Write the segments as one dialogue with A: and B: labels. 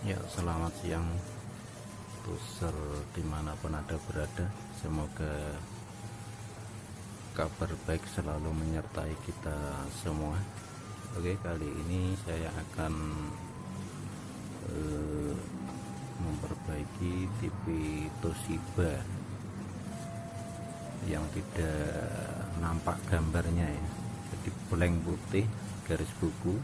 A: Ya, selamat siang user dimanapun Anda berada. Semoga kabar baik selalu menyertai kita semua. Oke, kali ini saya akan memperbaiki TV Toshiba yang tidak nampak gambarnya ya. Jadi blank putih garis buku.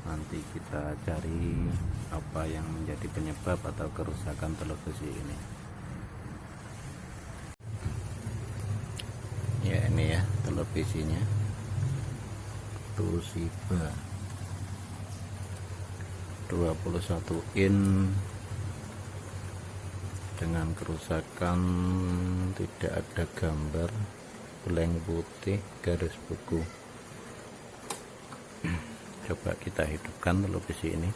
A: Nanti kita cari apa yang menjadi penyebab atau kerusakan televisi ini. Ya, ini ya televisinya Toshiba 21 in dengan kerusakan tidak ada gambar, blank putih garis buku. Coba kita hidupkan televisi ini.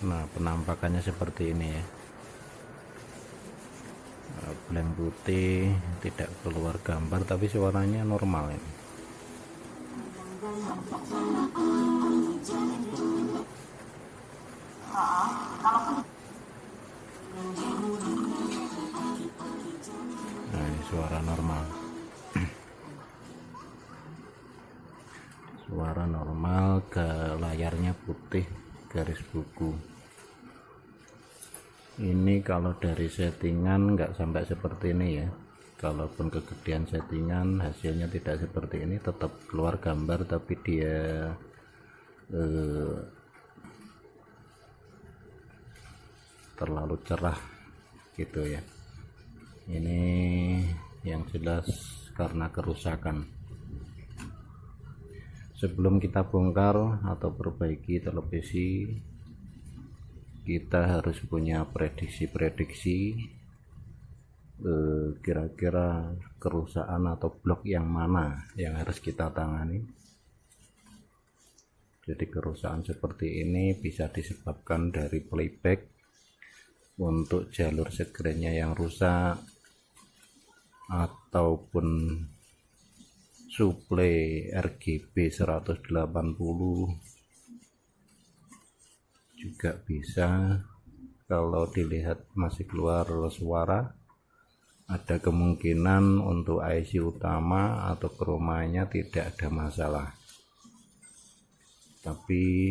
A: Nah, penampakannya seperti ini ya, blank putih, tidak keluar gambar, tapi suaranya normal ini. Nah, ini suara normal. Suara normal, ke layarnya putih garis buku. Ini kalau dari settingan nggak sampai seperti ini ya. Kalaupun kegedean settingan hasilnya tidak seperti ini, tetap keluar gambar, tapi dia terlalu cerah gitu ya. Ini yang jelas karena kerusakan. Sebelum kita bongkar atau perbaiki televisi, kita harus punya prediksi kira-kira kerusakan atau blok yang mana yang harus kita tangani. Jadi kerusakan seperti ini bisa disebabkan dari playback untuk jalur screen-nya yang rusak, ataupun suplai RGB 180 juga bisa. Kalau dilihat masih keluar suara, ada kemungkinan untuk IC utama atau chroma-nya tidak ada masalah, tapi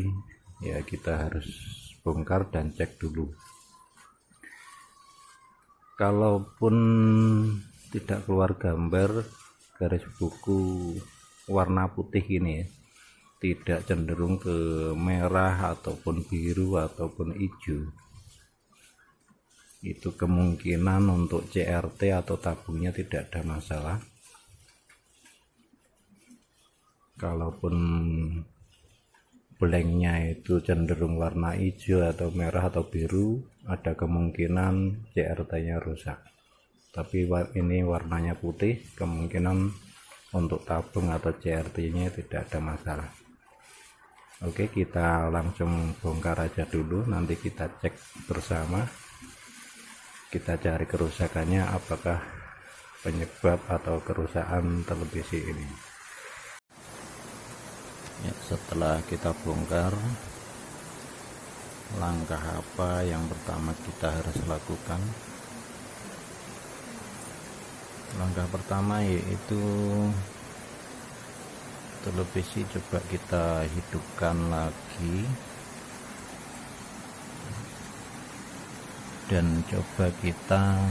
A: ya kita harus bongkar dan cek dulu. Kalaupun tidak keluar gambar, garis buku warna putih ini ya, tidak cenderung ke merah ataupun biru ataupun hijau, itu kemungkinan untuk CRT atau tabungnya tidak ada masalah. Kalaupun blanknya itu cenderung warna hijau atau merah atau biru, ada kemungkinan CRT-nya rusak. Tapi ini warnanya putih, kemungkinan untuk tabung atau CRT-nya tidak ada masalah. Oke, kita langsung bongkar aja dulu, nanti kita cek bersama. Kita cari kerusakannya, apakah penyebab atau kerusakan televisi ini. Ya, setelah kita bongkar, langkah apa yang pertama kita harus lakukan? Langkah pertama yaitu televisi coba kita hidupkan lagi dan coba kita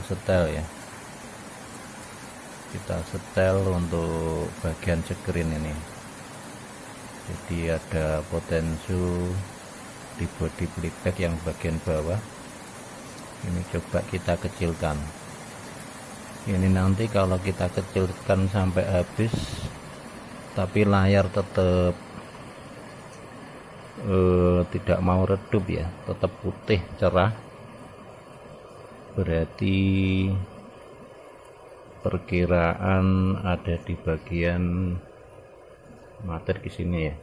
A: setel ya. Kita setel untuk bagian screen ini. Jadi ada potensio di body playback yang bagian bawah. Ini coba kita kecilkan. Ini nanti kalau kita kecilkan sampai habis, tapi layar tetap tidak mau redup ya, tetap putih cerah, berarti perkiraan ada di bagian mater di sini ya,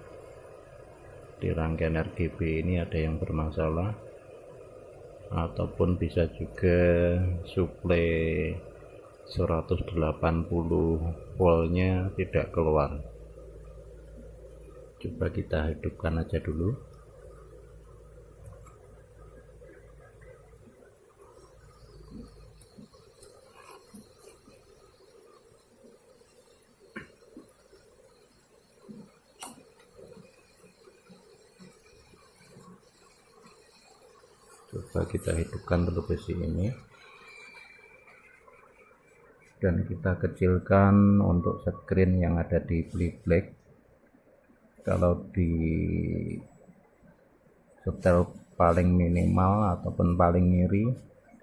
A: di rangkaian RGB ini ada yang bermasalah. ataupun bisa juga suplai 180 voltnya tidak keluar. Coba kita hidupkan aja dulu. Coba kita hidupkan televisi ini dan kita kecilkan untuk screen yang ada di playback. Kalau di setel paling minimal ataupun paling ngiri,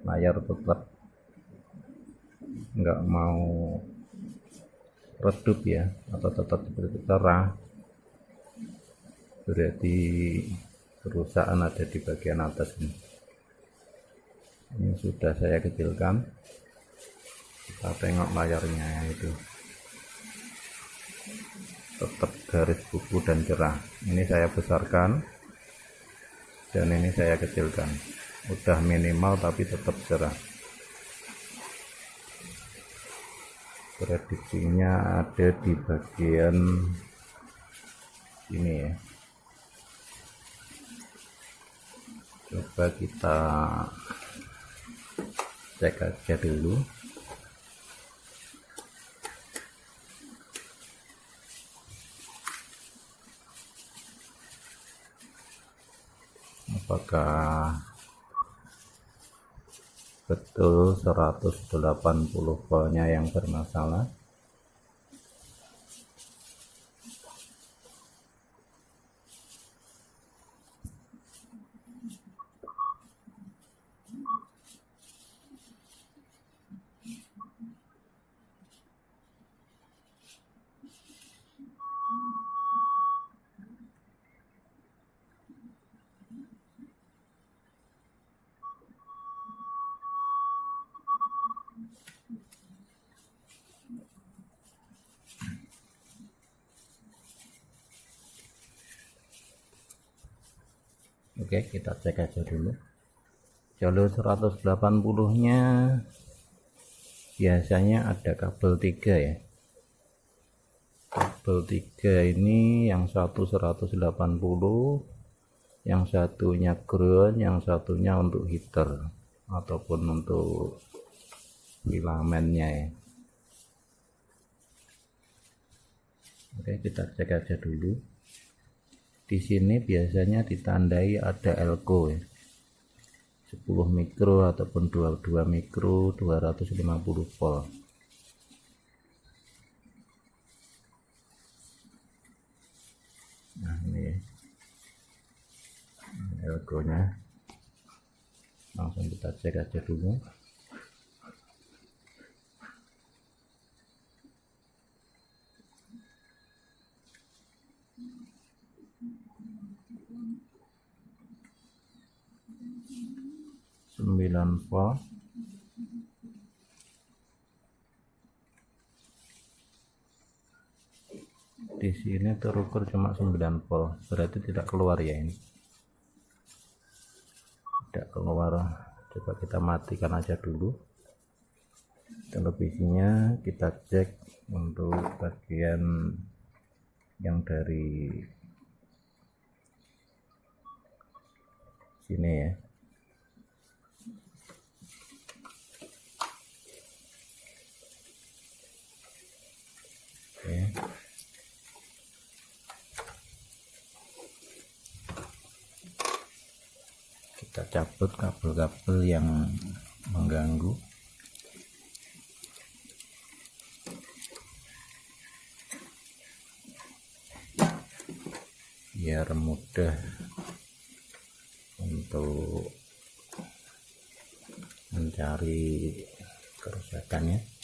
A: layar tetap nggak mau redup ya, atau tetap seperti cerah, berarti kerusakan ada di bagian atas ini. Ini sudah saya kecilkan, kita tengok layarnya, itu tetap garis buku dan cerah. Ini saya besarkan dan ini saya kecilkan, udah minimal tapi tetap cerah. Prediksinya ada di bagian ini ya. Coba kita cek aja dulu. Apakah betul 180 voltnya yang bermasalah? Oke, kita cek aja dulu. Jalur 180 nya biasanya ada kabel 3 ya. Kabel 3 ini yang satu 180, yang satunya ground, yang satunya untuk heater ataupun untuk filamennya ya. Oke, kita cek aja dulu. Di sini biasanya ditandai ada elko ya, 10 mikro ataupun 22 mikro 250 volt. Nah ini elko-nya, langsung kita cek aja dulu. Volt. Di sini terukur cuma 9 volt, berarti tidak keluar ya, ini tidak keluar. Coba kita matikan aja dulu televisinya, kita cek untuk bagian yang dari sini ya. Oke. Kita cabut kabel-kabel yang mengganggu. Biar mudah untuk mencari kerusakannya.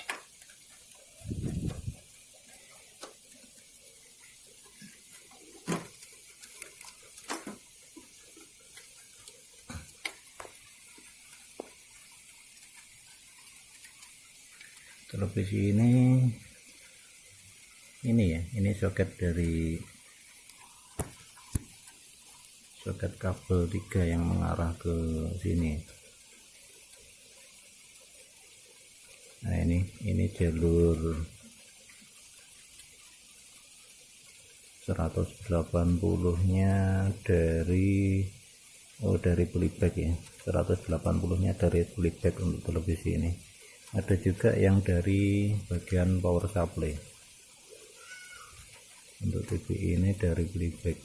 A: Televisi ini ya, ini soket dari soket kabel 3 yang mengarah ke sini. ini jalur 180 nya dari playback ya, 180 nya dari playback untuk televisi ini. Ada juga yang dari bagian power supply. Untuk TV ini dari playback.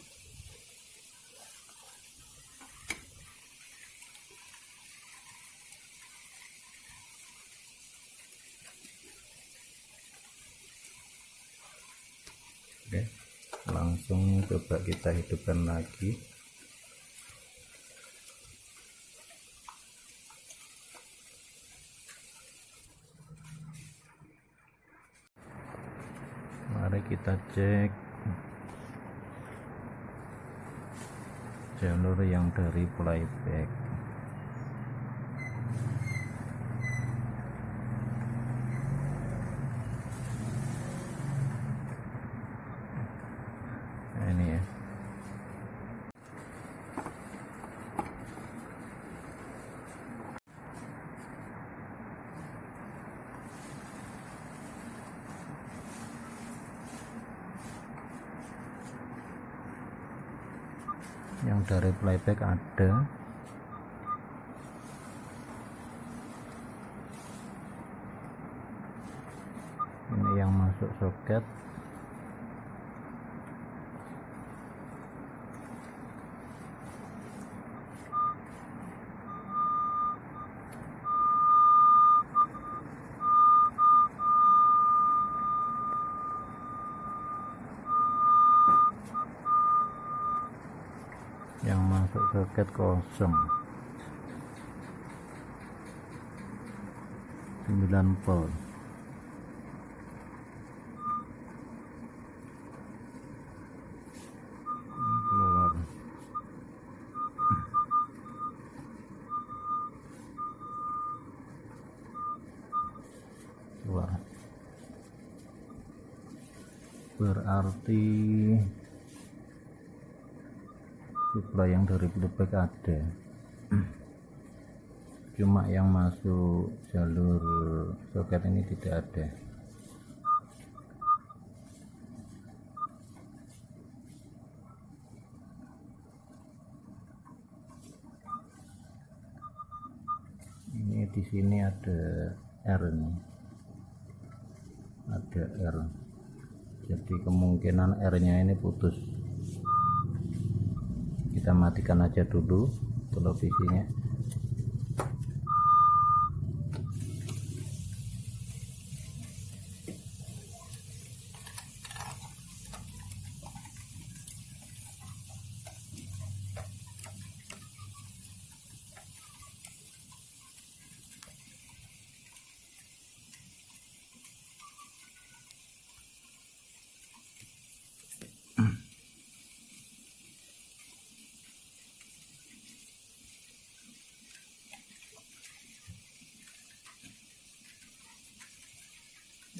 A: Oke, langsung coba kita hidupkan lagi. Mari kita cek jalur yang dari playback. Nah, ini ya. Yang dari playback ada, ini yang masuk soket, yang masuk soket kosong 9 volt. Keluar keluar, berarti supply yang dari playback ada, cuma yang masuk jalur soket ini tidak ada. Ini di sini ada R nih, ada R, jadi kemungkinan R nya ini putus. Kita matikan aja dulu televisinya.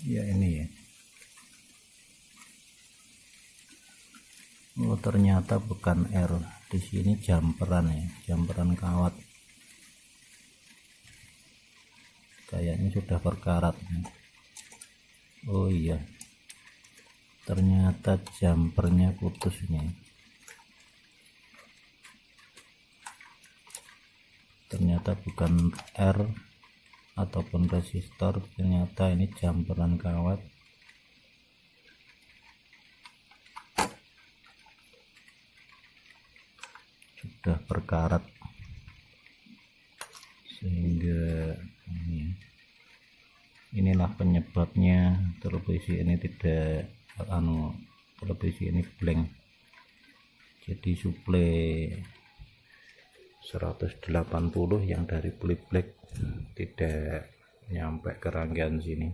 A: Ya ini ya. Oh ternyata bukan R, di sini jumperan ya, jumperan kawat. Kayaknya sudah berkarat. Oh iya, ternyata jumpernya putus nih. Ternyata bukan R ataupun resistor, ternyata ini jumperan kawat. Sudah berkarat sehingga inilah penyebabnya televisi ini tidak televisi ini blank. Jadi suplai 180 yang dari playback tidak nyampe ke rangkaian sini.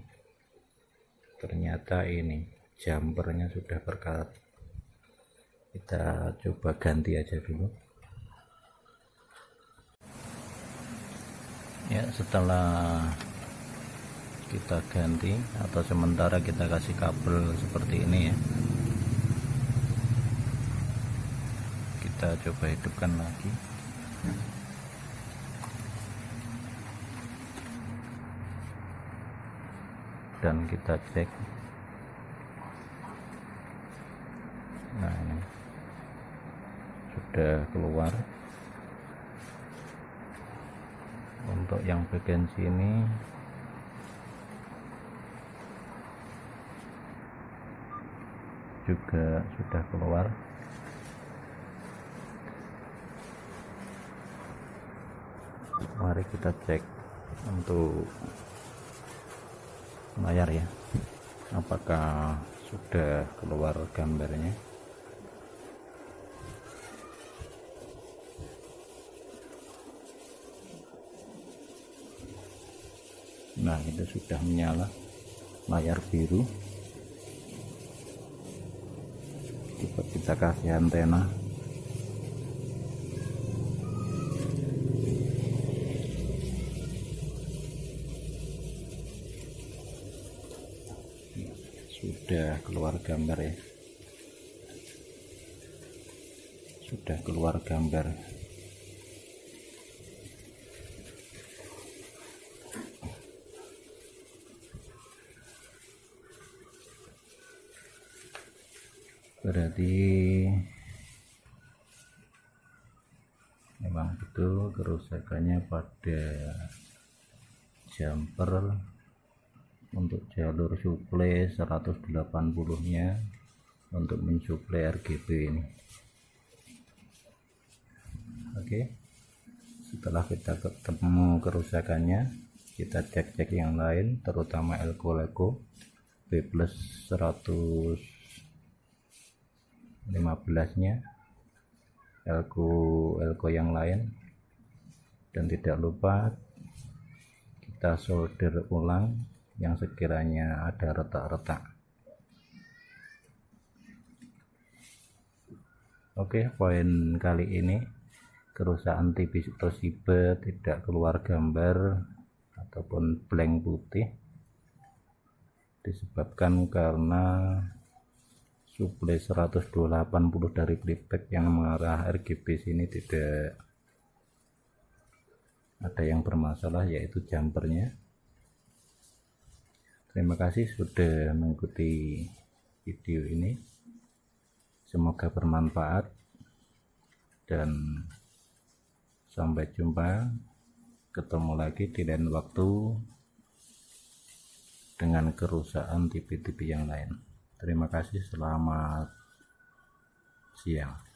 A: Ternyata ini jumpernya sudah berkarat. Kita coba ganti aja dulu ya. Setelah kita ganti atau sementara kita kasih kabel seperti ini ya, kita coba hidupkan lagi. dan kita cek. Nah, ini sudah keluar. Untuk yang bagian sini juga sudah keluar. Mari kita cek untuk layar ya, apakah sudah keluar gambarnya. Nah, itu sudah menyala layar biru. Coba kita kasih antena. Sudah keluar gambar ya, sudah keluar gambar. Berarti memang betul kerusakannya pada jumper untuk jalur suplai 180 nya untuk mensuplai RGB ini. Oke, setelah kita ketemu kerusakannya, kita cek-cek yang lain, terutama elko B plus 115 nya, elko yang lain, dan tidak lupa kita solder ulang yang sekiranya ada retak-retak. Oke, poin kali ini kerusakan TV Toshiba tidak keluar gambar ataupun blank putih disebabkan karena suplai 180 dari playback yang mengarah RGB sini tidak ada yang bermasalah, yaitu jumpernya. Terima kasih sudah mengikuti video ini, semoga bermanfaat dan sampai jumpa, ketemu lagi di lain waktu dengan kerusakan TV-TV yang lain. Terima kasih, selamat siang.